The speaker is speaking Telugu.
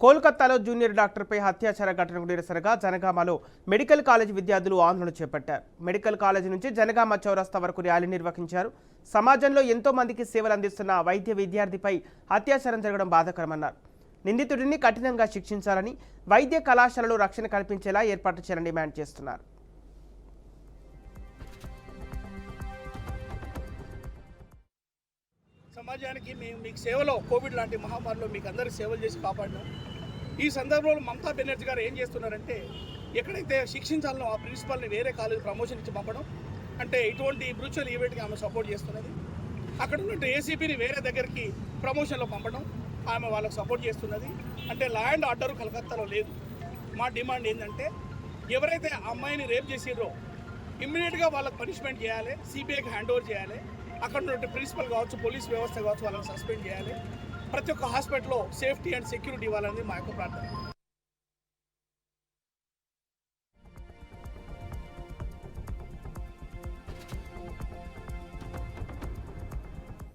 కోల్కతాలో జూనియర్ డాక్టర్పై అత్యాచార ఘటనకు నిరసనగా జనగామలో మెడికల్ కాలేజ్ విద్యార్థులు ఆందోళన చేపట్టారు. మెడికల్ కాలేజ్ నుంచి జనగామ చౌరస్తా వరకు ర్యాలీ నిర్వహించారు. సమాజంలో ఎంతో మందికి సేవలు అందిస్తున్న వైద్య విద్యార్థిపై అత్యాచారం జరగడం బాధాకరమన్నారు. నిందితుడిని కఠినంగా శిక్షించాలని, వైద్య కళాశాలలో రక్షణ కల్పించేలా ఏర్పాటు చేయాలని డిమాండ్ చేస్తున్నారు. సమాజానికి మేము మీకు సేవలో కోవిడ్ లాంటి మహమ్మారిలో మీకు అందరికీ సేవలు చేసి కాపాడినాం. ఈ సందర్భంలో మమతా బెనర్జీ గారు ఏం చేస్తున్నారంటే, ఎక్కడైతే శిక్షించాలనో ఆ ప్రిన్సిపల్ని వేరే కాలేజ్ ప్రమోషన్ ఇచ్చి పంపడం, అంటే ఇటువంటి బ్రూచువల్ ఈవెంట్కి ఆమె సపోర్ట్ చేస్తున్నది. అక్కడ ఉన్న ఏసీపీని వేరే దగ్గరికి ప్రమోషన్లో పంపడం ఆమె వాళ్ళకు సపోర్ట్ చేస్తున్నది. అంటే లా అండ్ ఆర్డర్ కలకత్తాలో లేదు. మా డిమాండ్ ఏంటంటే, ఎవరైతే ఆ అమ్మాయిని రేప్ చేసిర్రో ఇమ్మీడియట్గా వాళ్ళకి పనిష్మెంట్ చేయాలి, సిబిఐకి హ్యాండ్ ఓవర్ చేయాలి. అక్కడ ఉన్న ప్రిన్సిపల్ కావచ్చు, పోలీస్ వ్యవస్థ కావచ్చు, వాళ్ళని సస్పెండ్ చేయాలి. ప్రతి ఒక్క హాస్పిటల్లో సేఫ్టీ అండ్ సెక్యూరిటీ ఇవ్వాలనేది మా యొక్క ప్రార్థన.